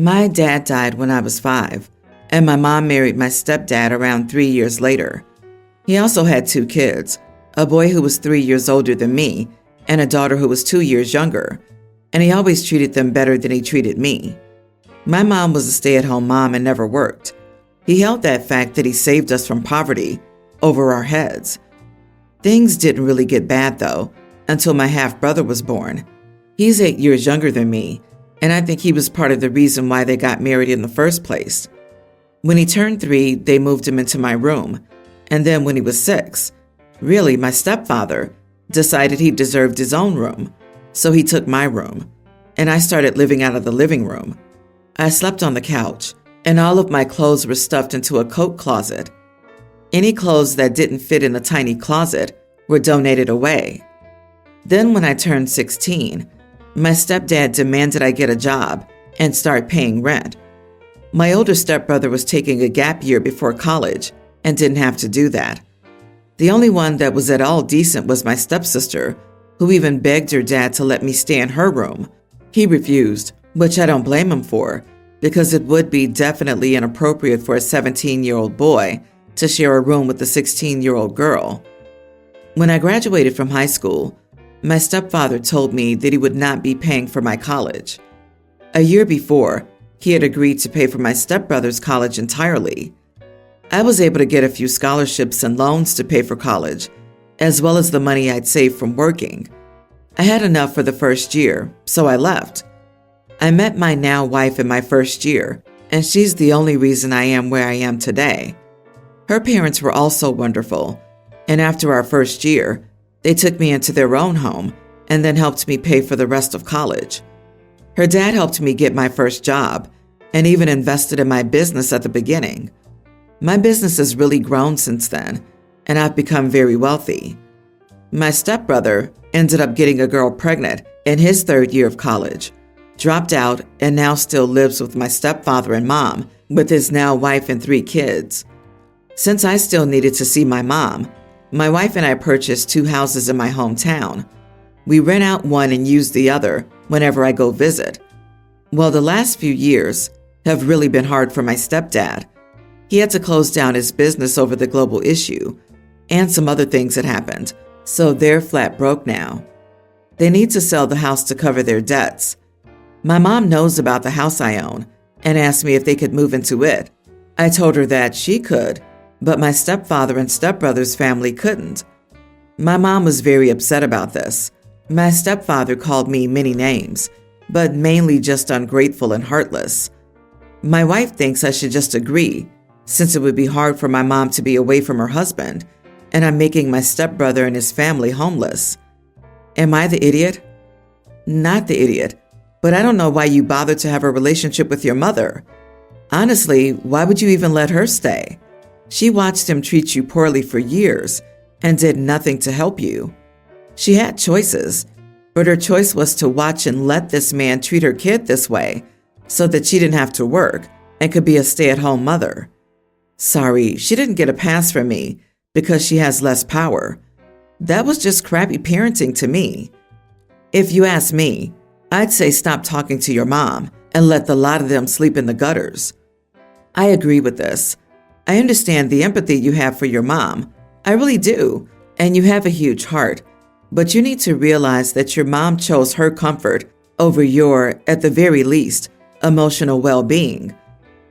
My dad died when I was 5, and my mom married my stepdad around 3 years later. He also had 2 kids, a boy who was 3 years older than me and a daughter who was 2 years younger, and he always treated them better than he treated me. My mom was a stay-at-home mom and never worked. He held that fact that he saved us from poverty over our heads. Things didn't really get bad, though, until my half-brother was born. He's 8 years younger than me, and I think he was part of the reason why they got married in the first place. When he turned 3, they moved him into my room, and then when he was 6, really, my stepfather decided he deserved his own room, so he took my room, and I started living out of the living room. I slept on the couch, and all of my clothes were stuffed into a coat closet. Any clothes that didn't fit in the tiny closet were donated away. Then when I turned 16, my stepdad demanded I get a job and start paying rent. My older stepbrother was taking a gap year before college and didn't have to do that. The only one that was at all decent was my stepsister, who even begged her dad to let me stay in her room. He refused, which I don't blame him for, because it would be definitely inappropriate for a 17-year-old boy to share a room with a 16-year-old girl. When I graduated from high school, my stepfather told me that he would not be paying for my college. A year before, he had agreed to pay for my stepbrother's college entirely. I was able to get a few scholarships and loans to pay for college, as well as the money I'd saved from working. I had enough for the first year, so I left. I met my now wife in my first year, and she's the only reason I am where I am today. Her parents were also wonderful, and after our first year, they took me into their own home and then helped me pay for the rest of college. Her dad helped me get my first job and even invested in my business at the beginning. My business has really grown since then, and I've become very wealthy. My stepbrother ended up getting a girl pregnant in his 3rd year of college, dropped out, and now still lives with my stepfather and mom with his now wife and 3 kids. Since I still needed to see my mom, my wife and I purchased 2 houses in my hometown. We rent out one and use the other whenever I go visit. Well, the last few years have really been hard for my stepdad. He had to close down his business over the global issue, and some other things had happened, so they're flat broke now. They need to sell the house to cover their debts. My mom knows about the house I own and asked me if they could move into it. I told her that she could, but my stepfather and stepbrother's family couldn't. My mom was very upset about this. My stepfather called me many names, but mainly just ungrateful and heartless. My wife thinks I should just agree, since it would be hard for my mom to be away from her husband, and I'm making my stepbrother and his family homeless. Am I the idiot? Not the idiot, but I don't know why you bothered to have a relationship with your mother. Honestly, why would you even let her stay? She watched him treat you poorly for years and did nothing to help you. She had choices, but her choice was to watch and let this man treat her kid this way so that she didn't have to work and could be a stay-at-home mother. Sorry, she didn't get a pass from me because she has less power. That was just crappy parenting to me. If you ask me, I'd say stop talking to your mom and let the lot of them sleep in the gutters. I agree with this. I understand the empathy you have for your mom. I really do, and you have a huge heart. But you need to realize that your mom chose her comfort over your, at the very least, emotional well-being.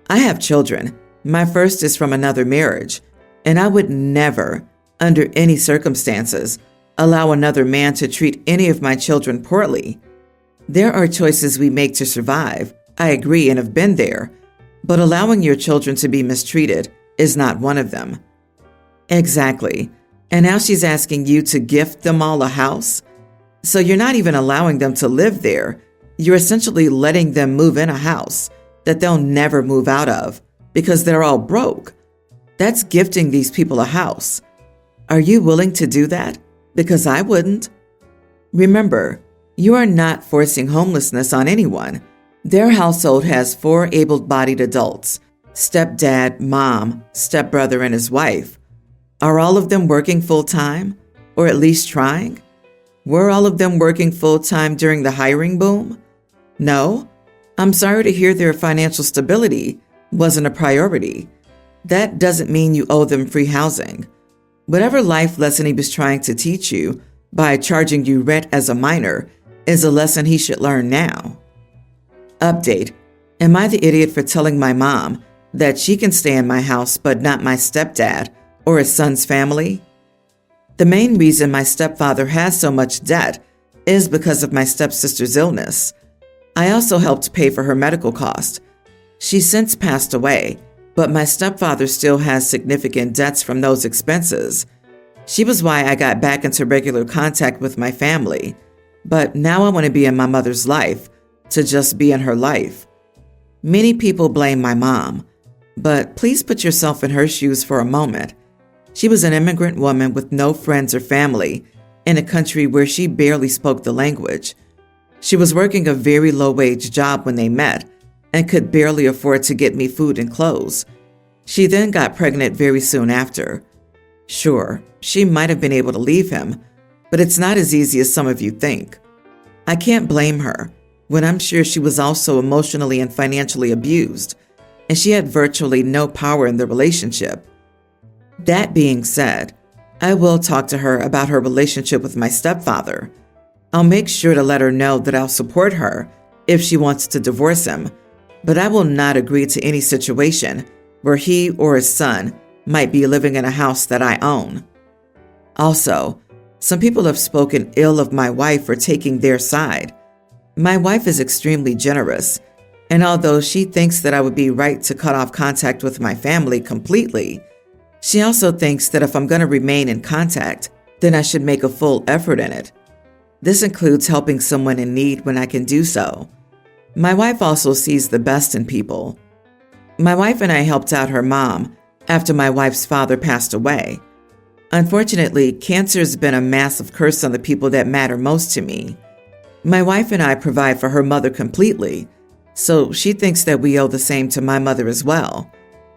I have children. My first is from another marriage, and I would never, under any circumstances, allow another man to treat any of my children poorly. There are choices we make to survive. I agree and have been there, but allowing your children to be mistreated is not one of them. Exactly. And now she's asking you to gift them all a house? So you're not even allowing them to live there. You're essentially letting them move in a house that they'll never move out of because they're all broke. That's gifting these people a house. Are you willing to do that? Because I wouldn't. Remember, you are not forcing homelessness on anyone. Their household has 4 able-bodied adults: stepdad, mom, stepbrother, and his wife. Are all of them working full-time, or at least trying? Were all of them working full-time during the hiring boom? No? I'm sorry to hear their financial stability wasn't a priority. That doesn't mean you owe them free housing. Whatever life lesson he was trying to teach you by charging you rent as a minor is a lesson he should learn now. Update. Am I the idiot for telling my mom that she can stay in my house but not my stepdad or his son's family? The main reason my stepfather has so much debt is because of my stepsister's illness. I also helped pay for her medical costs. She's since passed away, but my stepfather still has significant debts from those expenses. She was why I got back into regular contact with my family, but now I want to be in my mother's life to just be in her life. Many people blame my mom, but please put yourself in her shoes for a moment. She was an immigrant woman with no friends or family in a country where she barely spoke the language. She was working a very low-wage job when they met and could barely afford to get me food and clothes. She then got pregnant very soon after. Sure, she might have been able to leave him, but it's not as easy as some of you think. I can't blame her when I'm sure she was also emotionally and financially abused, and she had virtually no power in the relationship. That being said, I will talk to her about her relationship with my stepfather. I'll make sure to let her know that I'll support her if she wants to divorce him, but I will not agree to any situation where he or his son might be living in a house that I own. Also, some people have spoken ill of my wife for taking their side. My wife is extremely generous, and although she thinks that I would be right to cut off contact with my family completely, she also thinks that if I'm going to remain in contact, then I should make a full effort in it. This includes helping someone in need when I can do so. My wife also sees the best in people. My wife and I helped out her mom after my wife's father passed away. Unfortunately, cancer has been a massive curse on the people that matter most to me. My wife and I provide for her mother completely, so she thinks that we owe the same to my mother as well.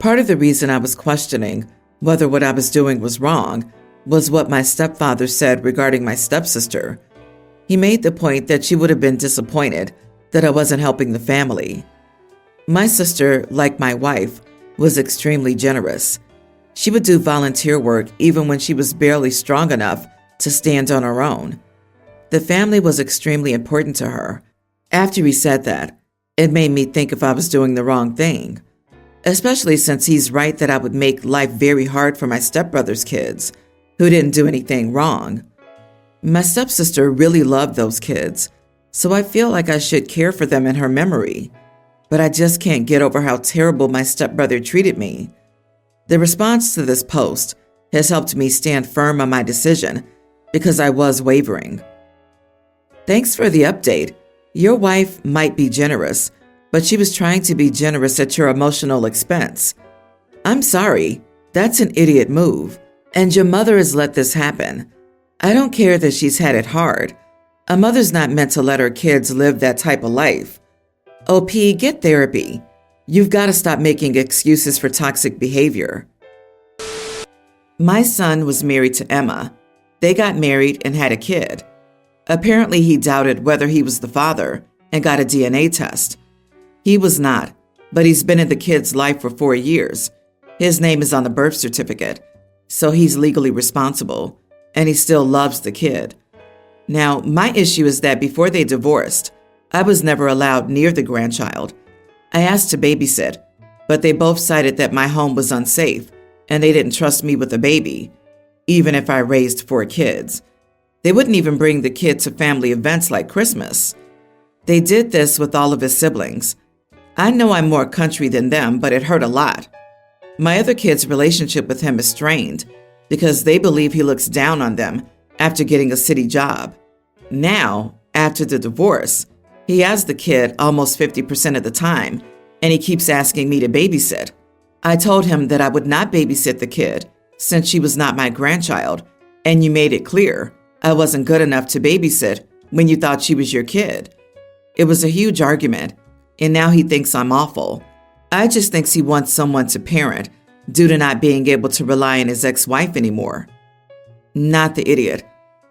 Part of the reason I was questioning whether what I was doing was wrong was what my stepfather said regarding my stepsister. He made the point that she would have been disappointed that I wasn't helping the family. My sister, like my wife, was extremely generous. She would do volunteer work even when she was barely strong enough to stand on her own. The family was extremely important to her. After he said that, it made me think if I was doing the wrong thing, especially since he's right that I would make life very hard for my stepbrother's kids, who didn't do anything wrong. My stepsister really loved those kids, so I feel like I should care for them in her memory. But I just can't get over how terrible my stepbrother treated me. The response to this post has helped me stand firm on my decision because I was wavering. Thanks for the update. Your wife might be generous, but she was trying to be generous at your emotional expense. I'm sorry, that's an idiot move, and your mother has let this happen. I don't care that she's had it hard. A mother's not meant to let her kids live that type of life. OP, get therapy. You've got to stop making excuses for toxic behavior. My son was married to Emma. They got married and had a kid. Apparently, he doubted whether he was the father and got a DNA test. He was not, but he's been in the kid's life for 4 years. His name is on the birth certificate, so he's legally responsible, and he still loves the kid. Now, my issue is that before they divorced, I was never allowed near the grandchild. I asked to babysit, but they both cited that my home was unsafe and they didn't trust me with a baby, even if I raised 4 kids. They wouldn't even bring the kid to family events like Christmas. They did this with all of his siblings. I know I'm more country than them, but it hurt a lot. My other kids' relationship with him is strained because they believe he looks down on them after getting a city job. Now, after the divorce, he has the kid almost 50% of the time, and he keeps asking me to babysit. I told him that I would not babysit the kid since she was not my grandchild, and you made it clear I wasn't good enough to babysit when you thought she was your kid. It was a huge argument, and now he thinks I'm awful. I just think he wants someone to parent due to not being able to rely on his ex-wife anymore. Not the idiot.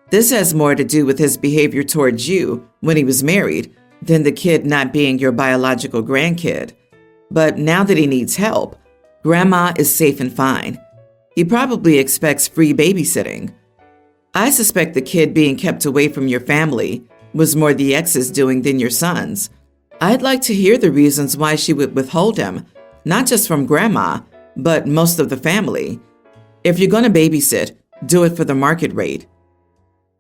This has more to do with his behavior towards you when he was married than the kid not being your biological grandkid. But now that he needs help, Grandma is safe and fine. He probably expects free babysitting. I suspect the kid being kept away from your family was more the ex's doing than your son's. I'd like to hear the reasons why she would withhold him, not just from Grandma, but most of the family. If you're going to babysit, do it for the market rate.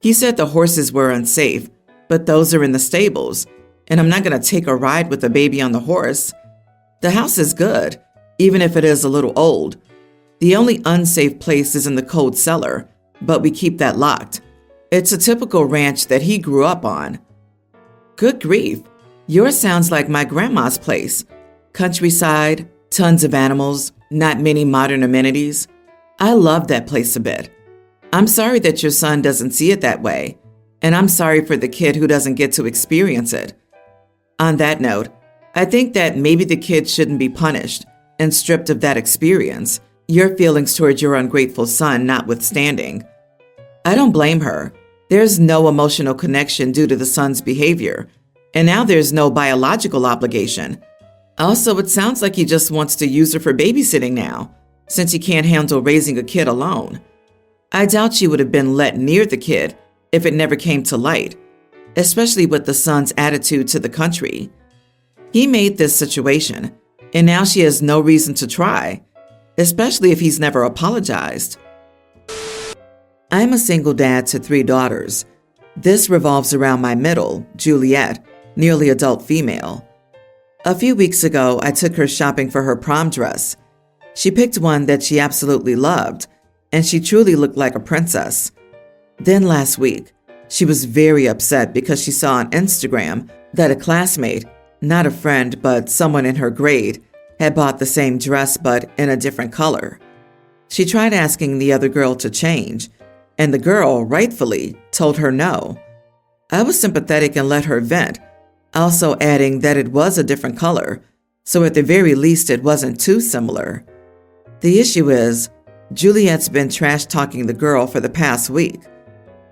He said the horses were unsafe, but those are in the stables, and I'm not going to take a ride with a baby on the horse. The house is good, even if it is a little old. The only unsafe place is in the cold cellar, but we keep that locked. It's a typical ranch that he grew up on. Good grief, yours sounds like my grandma's place. Countryside, tons of animals, not many modern amenities. I love that place a bit. I'm sorry that your son doesn't see it that way, and I'm sorry for the kid who doesn't get to experience it. On that note, I think that maybe the kid shouldn't be punished and stripped of that experience, your feelings towards your ungrateful son notwithstanding. I don't blame her. There's no emotional connection due to the son's behavior, and now there's no biological obligation. Also, it sounds like he just wants to use her for babysitting now, since he can't handle raising a kid alone. I doubt she would have been let near the kid if it never came to light, especially with the son's attitude to the country. He made this situation, and now she has no reason to try, especially if he's never apologized. I'm a single dad to 3 daughters. This revolves around my middle, Juliet, nearly adult female. A few weeks ago, I took her shopping for her prom dress. She picked one that she absolutely loved, and she truly looked like a princess. Then last week, she was very upset because she saw on Instagram that a classmate, not a friend but someone in her grade, had bought the same dress but in a different color. She tried asking the other girl to change, and the girl, rightfully, told her no. I was sympathetic and let her vent, also adding that it was a different color, so at the very least it wasn't too similar. The issue is, Juliet's been trash-talking the girl for the past week.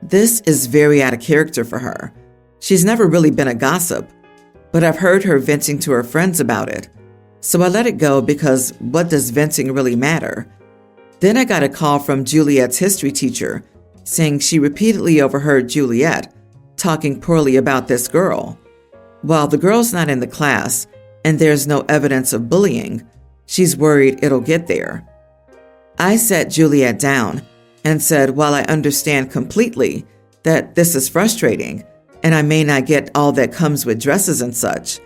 This is very out of character for her. She's never really been a gossip, but I've heard her venting to her friends about it. So I let it go because what does venting really matter? Then I got a call from Juliet's history teacher saying she repeatedly overheard Juliet talking poorly about this girl. While the girl's not in the class and there's no evidence of bullying, she's worried it'll get there. I sat Juliet down and said, while I understand completely that this is frustrating and I may not get all that comes with dresses and such,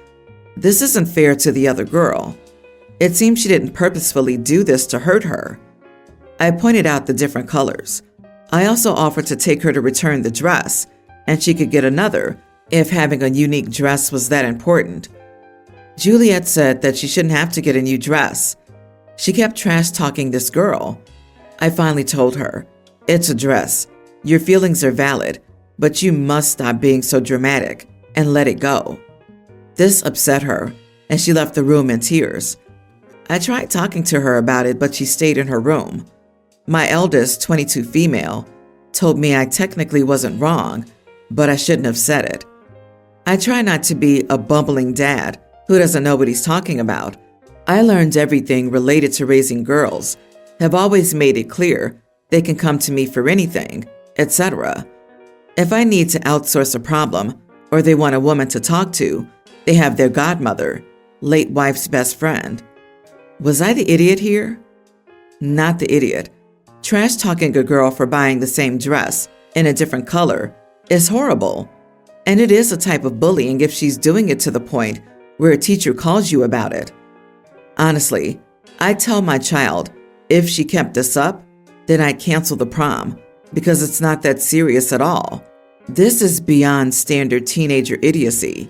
this isn't fair to the other girl. It seems she didn't purposefully do this to hurt her. I pointed out the different colors. I also offered to take her to return the dress, and she could get another if having a unique dress was that important. Juliet said that she shouldn't have to get a new dress. She kept trash-talking this girl. I finally told her, it's a dress. Your feelings are valid, but you must stop being so dramatic and let it go. This upset her, and she left the room in tears. I tried talking to her about it, but she stayed in her room. My eldest, 22 female, told me I technically wasn't wrong, but I shouldn't have said it. I try not to be a bumbling dad who doesn't know what he's talking about. I learned everything related to raising girls, have always made it clear they can come to me for anything, etc. If I need to outsource a problem or they want a woman to talk to, they have their godmother, late wife's best friend. Was I the idiot here? Not the idiot. Trash-talking a girl for buying the same dress in a different color is horrible. And it is a type of bullying if she's doing it to the point where a teacher calls you about it. Honestly, I tell my child, if she kept this up, then I'd cancel the prom because it's not that serious at all. This is beyond standard teenager idiocy.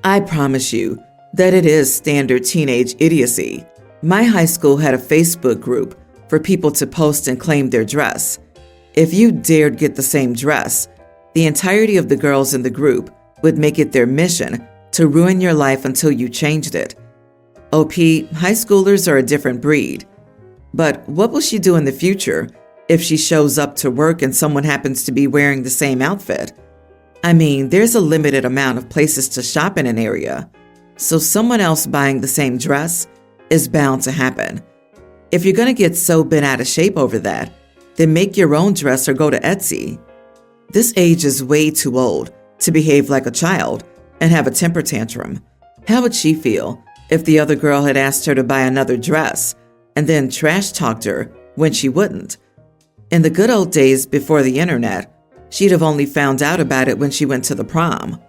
I promise you that it is standard teenage idiocy. My high school had a Facebook group for people to post and claim their dress. If you dared get the same dress, the entirety of the girls in the group would make it their mission to ruin your life until you changed it. OP, high schoolers are a different breed. But what will she do in the future if she shows up to work and someone happens to be wearing the same outfit? I mean, there's a limited amount of places to shop in an area, so someone else buying the same dress is bound to happen. If you're going to get so bent out of shape over that, then make your own dress or go to Etsy. This age is way too old to behave like a child and have a temper tantrum. How would she feel if the other girl had asked her to buy another dress and then trash talked her when she wouldn't? In the good old days before the internet, she'd have only found out about it when she went to the prom.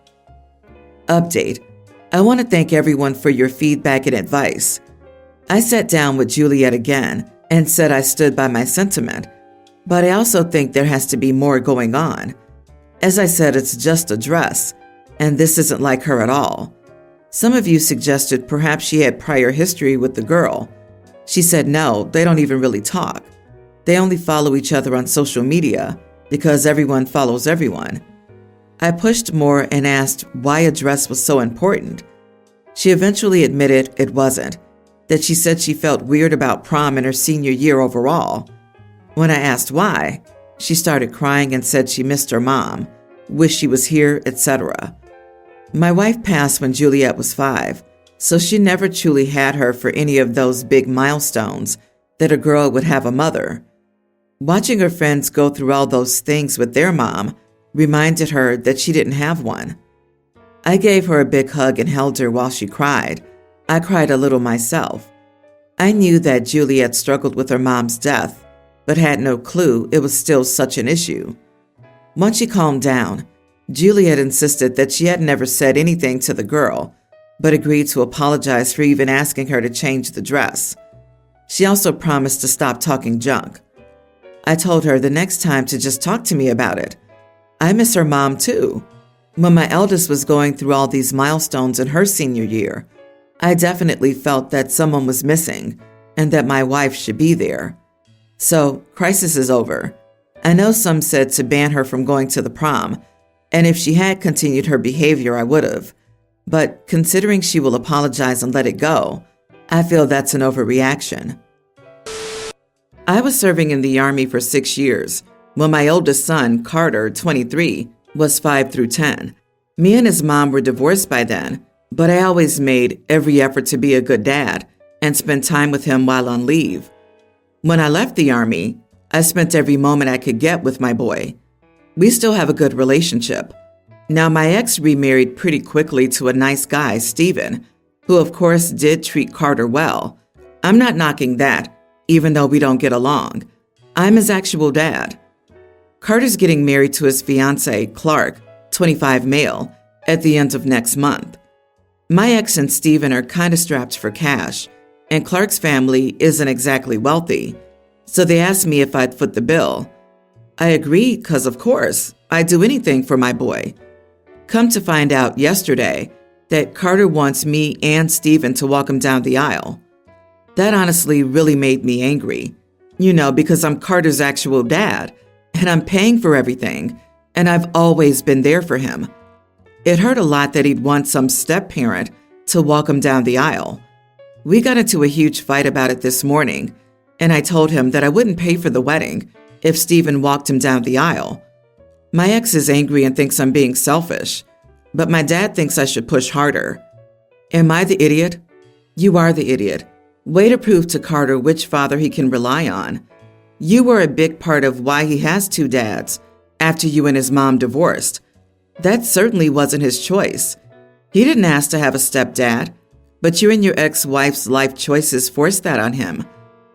Update. I want to thank everyone for your feedback and advice. I sat down with Juliet again and said I stood by my sentiment, but I also think there has to be more going on. As I said, it's just a dress, and this isn't like her at all. Some of you suggested perhaps she had prior history with the girl. She said no, they don't even really talk. They only follow each other on social media because everyone follows everyone. I pushed more and asked why a dress was so important. She eventually admitted it wasn't, that she said she felt weird about prom in her senior year overall. When I asked why, she started crying and said she missed her mom, wished she was here, etc. My wife passed when Juliet was 5, so she never truly had her for any of those big milestones that a girl would have a mother. Watching her friends go through all those things with their mom reminded her that she didn't have one. I gave her a big hug and held her while she cried. I cried a little myself. I knew that Juliet struggled with her mom's death, but had no clue it was still such an issue. Once she calmed down, Juliet insisted that she had never said anything to the girl, but agreed to apologize for even asking her to change the dress. She also promised to stop talking junk. I told her the next time to just talk to me about it. I miss her mom too. When my eldest was going through all these milestones in her senior year, I definitely felt that someone was missing and that my wife should be there. So, crisis is over. I know some said to ban her from going to the prom, and if she had continued her behavior, I would have. But considering she will apologize and let it go, I feel that's an overreaction. I was serving in the Army for 6 years when my oldest son, Carter, 23, was 5 through 10. Me and his mom were divorced by then, but I always made every effort to be a good dad and spend time with him while on leave. When I left the Army, I spent every moment I could get with my boy. We still have a good relationship. Now, my ex remarried pretty quickly to a nice guy, Steven, who of course did treat Carter well. I'm not knocking that, even though we don't get along. I'm his actual dad. Carter's getting married to his fiancée, Clark, 25 male, at the end of next month. My ex and Steven are kind of strapped for cash, and Clark's family isn't exactly wealthy, so they asked me if I'd foot the bill. I agreed because, of course, I'd do anything for my boy. Come to find out yesterday that Carter wants me and Steven to walk him down the aisle. That honestly really made me angry, because I'm Carter's actual dad, and I'm paying for everything, and I've always been there for him. It hurt a lot that he'd want some step-parent to walk him down the aisle. We got into a huge fight about it this morning, and I told him that I wouldn't pay for the wedding if Steven walked him down the aisle. My ex is angry and thinks I'm being selfish, but my dad thinks I should push harder. Am I the idiot? You are the idiot. Way to prove to Carter which father he can rely on. You were a big part of why he has 2 dads after you and his mom divorced. That certainly wasn't his choice. He didn't ask to have a stepdad, but you and your ex-wife's life choices forced that on him.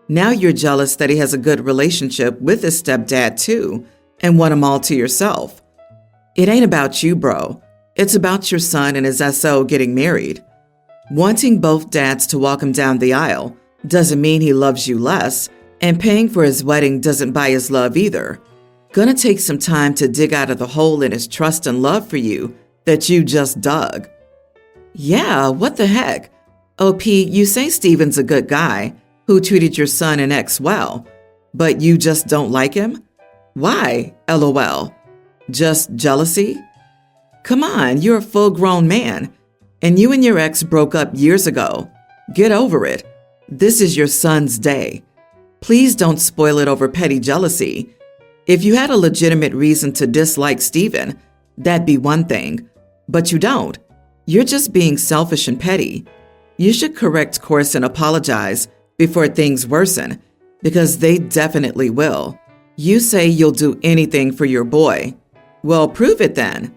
Now you're jealous that he has a good relationship with his stepdad too and want them all to yourself. It ain't about you, bro. It's about your son and his SO getting married. Wanting both dads to walk him down the aisle doesn't mean he loves you less, and paying for his wedding doesn't buy his love either. Gonna take some time to dig out of the hole in his trust and love for you that you just dug. Yeah, what the heck? OP, you say Steven's a good guy who treated your son and ex well, but you just don't like him? Why? LOL. Just jealousy? Come on, you're a full-grown man, and you and your ex broke up years ago. Get over it. This is your son's day. Please don't spoil it over petty jealousy. If you had a legitimate reason to dislike Steven, that'd be one thing. But you don't. You're just being selfish and petty. You should correct course and apologize before things worsen, because they definitely will. You say you'll do anything for your boy. Well, prove it then.